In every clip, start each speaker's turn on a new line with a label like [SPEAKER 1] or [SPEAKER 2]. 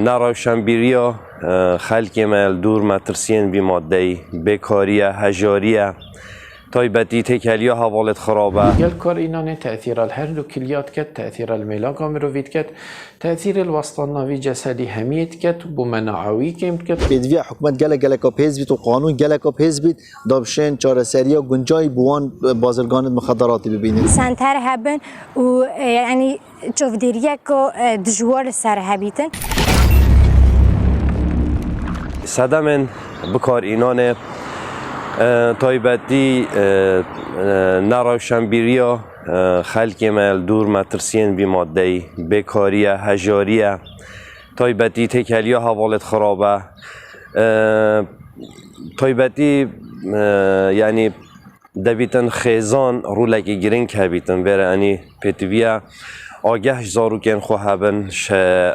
[SPEAKER 1] نروشنبیریا خلک مل دور مترسین بی ماده بکاریه هجاریه تایبتی تکلیا حوالت خرابه
[SPEAKER 2] گل کار اینانه تأثیر هر دو کلیات کد تأثیر الملاک مروید کد تأثیر الوسطانوی جسدی همیت کد بو مناعوی کم کد
[SPEAKER 3] بدوی حکومت گله پیز بیت و قانون گله پیز بیت دابشن چاره سریا گنجای بوان بازرگان مخدراتی ببینید
[SPEAKER 4] سنتر هبن و یعنی چوفدریه که دجوار سر هبیتن
[SPEAKER 1] صدمن بکار اینانه تایبتی نروشنبیریا خلک مل دور مترسین بی ماده بکاریه هجاریه تایبتی تکلیا حوالت خرابه تایبتی یعنی دبیتن خیزان رولکی گرینگ هبیتن بره انی پتویا آگه زارو کن خو هبن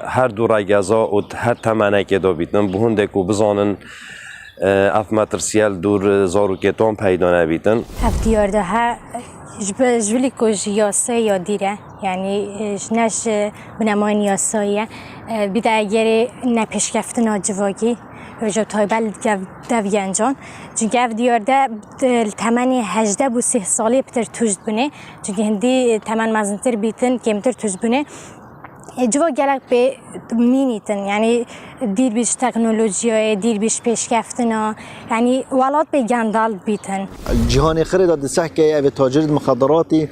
[SPEAKER 1] هر دو رگزا و هر تمنه که دا بیتن بهونده که بزانن اف مترسیل دور زارو کتان پیدا نبیتن
[SPEAKER 4] اف دیارده ها جبلی کج یاسه یا دیره یعنی نش بنمان یاسایه بیده اگر نپشکفتن جواگی رجب تایبل دوینجان چونکه اف دیارده تمنی 18 بو 3 سالی بتر توجد بونه چونکه هندی تمن مزنتر بیتن کمتر توجد بونه جوا گلک به مینیتن یعنی دیر بیش تکنولوژی دیر بیش پیشکفتنا یعنی ولات به گندال بیتن
[SPEAKER 3] جهان خرید داد سحکه او تاجر مخدراتی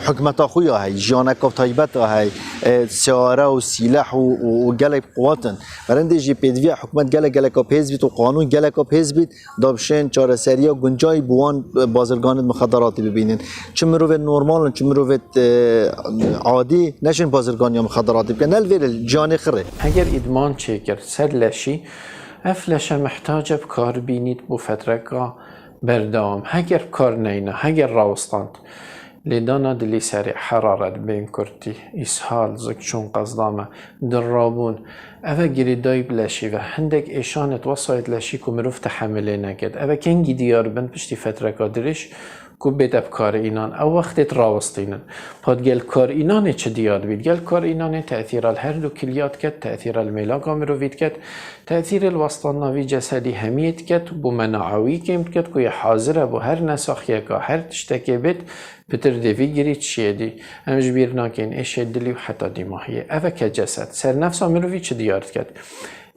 [SPEAKER 3] حکمت خویا هی جانک و طیبت هی سیاره و سلاح و گلک قواتن برنده جی پیدوی حکومت گلک پیز بیت و قانون گلک پیز بیت دابشن چاره سریا گنجای بوان بازرگان مخدراتی ببینین چه مروت نورمال چه مروت عادی نشین بازرگان یا مخدراتی بکن نلویر جان خره
[SPEAKER 2] اگر ادمان چه کرد سر لشی اف لشه محتاج بکار بینید بو فترگا بردام اگر کار نینه اگر راوستاند لیدانا دلی سری حرارت بین کرتی اسهال زکشون قصدامه درابون اوه گریدای بلشی و هندک ایشانت وصایت لشی که مروف تحمله نکد اوه کنگی دیار بند پشتی فترگا درش کو بدب کار اینان او وقت راوستینن پاد گل کار اینان چه دیاد بید گل کار اینان تأثیر هر دو کلیات کد تأثیر الملاک مروید کد تأثیر الوسطانوی جسدی همیت کد بو مناعوی کم کد که حاضره بو هر نساخیه که هر تشتکه بید بتر دیوی گرید چیه دی همش بیر ناکن ایش دلی و حتی دیماهیه اوه که جسد سر نفس مروید چه دیاد کد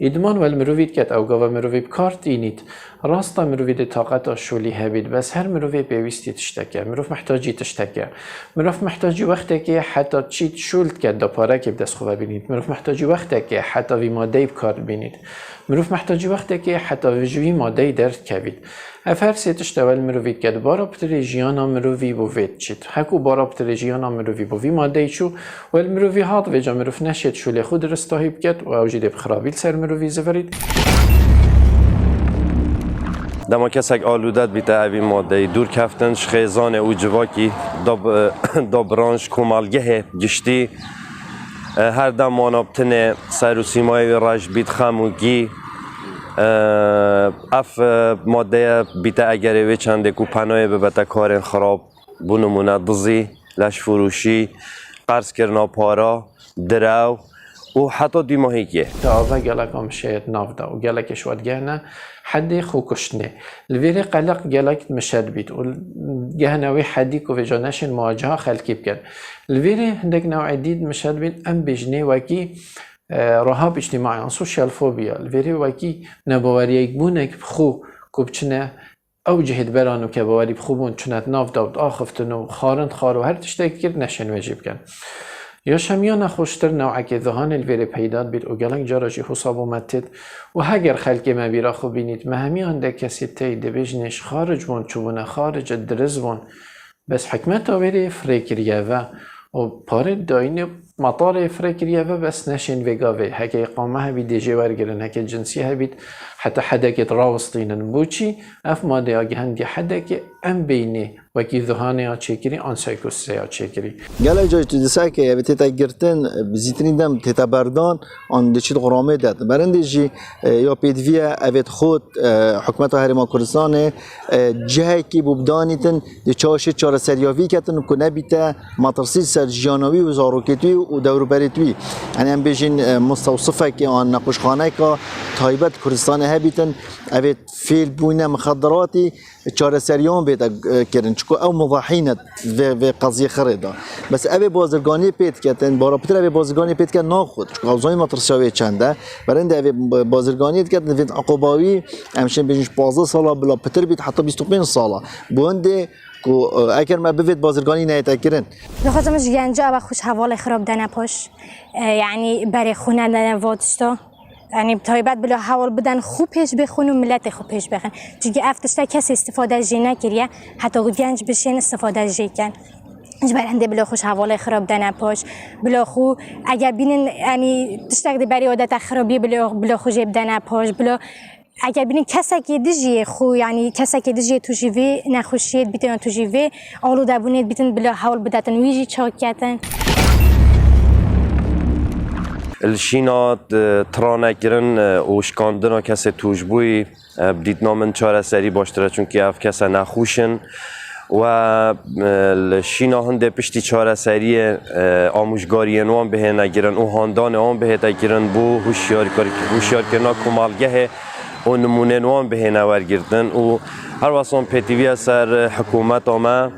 [SPEAKER 2] ادمان ول مروید کت او گاو مروید کارت اینید راستا مروید طاقت شولی هبید بس هر مروید بیوستی تشتکه مروف محتاجی تشتکه مروف محتاجی وقتی که حتی چیت شولد کد دا پاره که بدست خوبه بینید مروف محتاجی وقتی که حتی وی ماده بکار بینید مروف محتاجی وقتی که حتی وی ماده درد کوید افر سیتش دول مروید کد بارا بتر جیانا مروی بو وید چید حکو بارا بتر جیانا مروی بو وی ماده چو ول مروی هات وجا مروف نشید شولی خود رستاهی بکد و اوجید بخرابیل سر مروی زفرید
[SPEAKER 1] دما کسک آلودت بیته اوی ماده دور کفتن خیزان او جواکی دابرانش کمالگه گشتی هر دم مانابتن سر و سیمای رش بیت خموگی اف ماده بیته اگره وی چنده کو پناه ببته کار خراب بونمونه دزی لش فروشی قرض کرنا پارا درو و حتی دیماهی که
[SPEAKER 2] دعوه گلک هم شاید نافده و گلکش ودگهنه حدی خوکشنه الویری قلق گلک مشد بید و گهنوی حدی که وجا نشن مواجهه خلقی بکن الویری هندک نوع دید مشد بید ام بجنه وکی رهاب اجتماعی سوشیال فوبیا الویری وکی نباوری یک بونک بخو کبچنه او جهد برانو که باوری بخوبون چنت نافده و آخفتن و خارند خارو هر تشتاک کرد نشن وجیب کن یا شمیان خوشتر نوعی که ذهان الویری پیداد بید و گلنگ جاراجی حساب و متد و هگر خلق مبیرا خوب بینید مهمیان ده کسی تید بجنش خارج بون چوبونه خارج درز بون بس حکمت آوری فریکریه و پاره داین مطار فریکریه بس نشین وگاوی هکه اقامه هبید دیجی ورگرن هکه جنسی هبید حتی حدکت راوستینن بوچی اف ماده آگه هندی حدکه ام بینی وکی ذهانی ها چیکری آن سایکوسی ها چیکری
[SPEAKER 3] گله جای تو دسته که اوه تیتا گرتن بزیترین دم تیتا بردان آن دچیل غرامه داد برنده جی یا پیدویا اوه خود حکمت هرما کردستان جهی که بودانیتن دچاشی چهار سریاوی کتن و کنه بیتا مطرسی سر جانوی و زاروکتوی و دوروبرتوی یعنی هم بیشین مستوصفه که آن نقشخانه که تایبت کردستان هبیتن اوه فیل بونه مخدراتی چهار سریان بیتا کردن چکو او مضاحینت و قضیه خریده بس اوه بازرگانی پیت کردن بارا پتر اوه بازرگانی پیت کردن ناخود چکو اوزای مطرسیاوی چنده برنده اوه بازرگانی کردن وید عقوباوی همشن بیشنش 15 ساله بلا پتر بیت حتی 25 ساله بونده که اگر ما بفید بازرگانی نیتکرن
[SPEAKER 4] بخاطرش گنجا و خوش حوال خراب دنه پاش یعنی برای خونه دنه واتشتا یعنی تایبت بلا حوال بدن خوب پیش بخون و ملت خوب پیش بخون چون افتشتا کسی استفاده جی نکریه حتی گنج بشین استفاده جی کن برنده بلا خوش حواله خراب دنه پاش بلا خو اگر بینن یعنی تشتاق دی برای عادت خرابی بلا خو جیب دنه پاش بلا اگر بینن کسی که دیجی خو یعنی کسی که دیجی تو جیوی نخوشید بیتن تو جیوی آلوده بونید بیتن بلا حوال بدتن ویجی چاک کتن
[SPEAKER 1] الشینات ترانه کرن و شکاندن کسی توش بوی بدید نامن چاره سری باشتره چون که اف کسی نخوشن و الشینا هنده پشتی چاره سری آموزگاری نوان به نگیرن و هاندان آن به تگیرن بو هوشیار کردن کمالگه و نمونه نوان به نورگردن و هر واسون پیتیوی سر حکومت آمه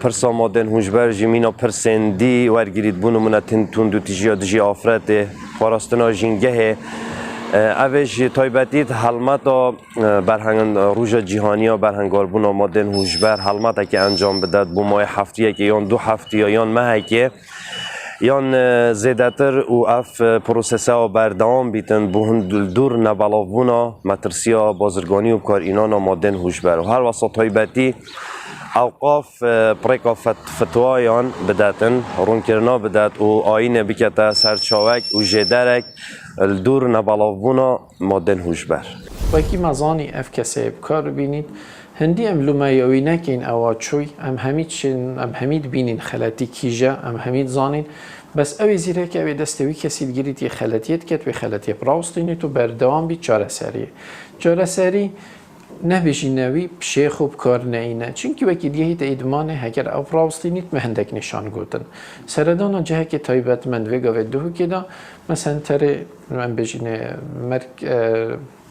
[SPEAKER 1] پرسا مادن هوشبر جمینا پرسندی ورگرید بونو منا تندو تیجیا دجی آفرت خواراستنا جنگه اوش تایبتید حلمتا برهنگ روژا جهانی ها برهنگار بونا مادن هوشبر حلمتا که انجام بدد بو ماه هفتیه که یان 2 هفته یا ماه که یان زیدتر و اف پروسسه ها بردام بیتن بو هندل دور نبلاف بونا مترسیا بازرگانی و کار اینانا مادن هوشبر و هر واسه تایبتی اوقاف پریکا فتوایان بداتن رون کرنا بدات و آینه بکتا سرچاوک و جدرک الدور نبالاوبونا مادن هوشبر
[SPEAKER 2] وکی مزانی اف کسی بکار بینید هندی ام لومایوی نکین اواتشوی ام همید بینین خلاتی کیجا ام همید زانین بس اوی زیره که اوی دستوی کسی گیرید یه خلاتیت کت و خلاتی براوستینی تو بردوام بی چاره سری نبیشینوی پیش خوب کار نینه چونکی وکی دیگه ایدمانه اگر افراستینیت مهندک نشان گوتن سردانا جه که تایبت من وگا و دو کدا مثلا تر من بجینه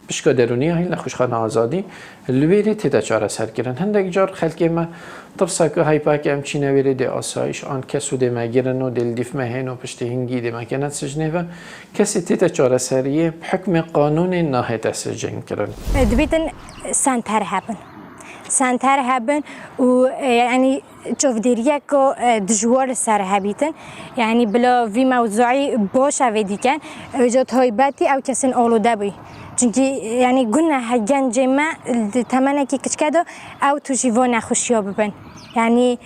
[SPEAKER 2] بشکا درونی هایی لخوشخانه آزادی لویری تیدا چاره سر گیرن هندک جار خلقی ما طرسا که های پاک امچینه ویری دی آسایش آن کسو دی مگیرن و دل دیف مهین و پشت هنگی دی مکنت سجنه و کسی تیدا چاره سریه بحکم قانون ناهیت سجن کرن
[SPEAKER 4] دبیتن سنتر هبن و يعني شوف ديريا كو دجوار سر هبيتن يعني بلا في موضوعي باش أودي كان جات هاي باتي أو كسن آلوده بي چونکی یعنی گونه هجن جمع تمنه کی کچ کده او تو جیوان خوشیا ببن یعنی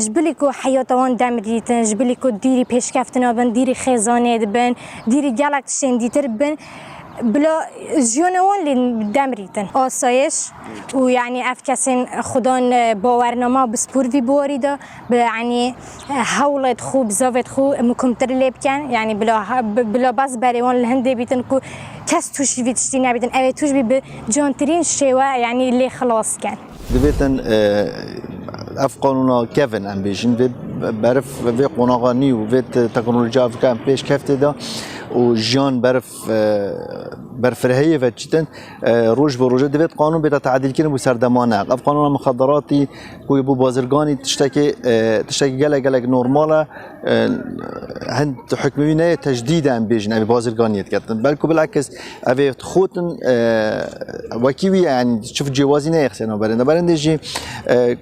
[SPEAKER 4] جبلی کو حیاتوان دمریتن جبلی کو دیری پیشکفتنا بن دیری خزانه بن دیری گلک شندیتر بن بلا جیانوان لی دمریتن آسایش و یعنی افکسین خدان باورنامه بسپور وی باریده یعنی حولت خوب زاوت خوب مکمتر لیب کن یعنی بلا بس بریوان لهنده بیتن کو کس توش ویتشتی نبیتن اوه توش بی به جانترین شیوه یعنی لی خلاص کن
[SPEAKER 3] دبیتن اف قانونا کفن ام بیشین برف و قناغانی و تکنولوژی افکا پیش کفته دا و جان برف رهیه و چیتن روز به روز دوید قانون بیت تعدیل کنه بو سردمانه اف قانون مخدراتی کوی بو بازرگانی تشتکی گلگ نورماله هند حکمی نه تجدید ام بیشین ابی بازرگانیت کردن بلکه بالعکس ابی خودن وکیوی یعنی شوف جوازی نه اخسنا برنده جی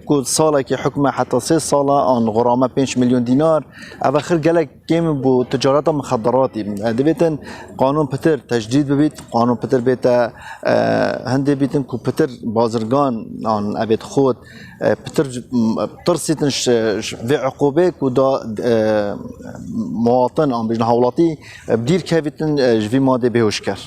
[SPEAKER 3] کو ساله که حکم حتی 3 ساله آن غرامه 5 میلیون دینار اواخر گلگ کم بو تجارت مخدراتی دویتن قانون پتر تجدید ببید قانون پتر بیت هنده بیتن کو پتر بازرگان آن ابید خود پتر ترسیتنش و عقوبه کو دا مواطن آن بیشن حولاتی بدیر که بیتن جوی ماده بهوش کرد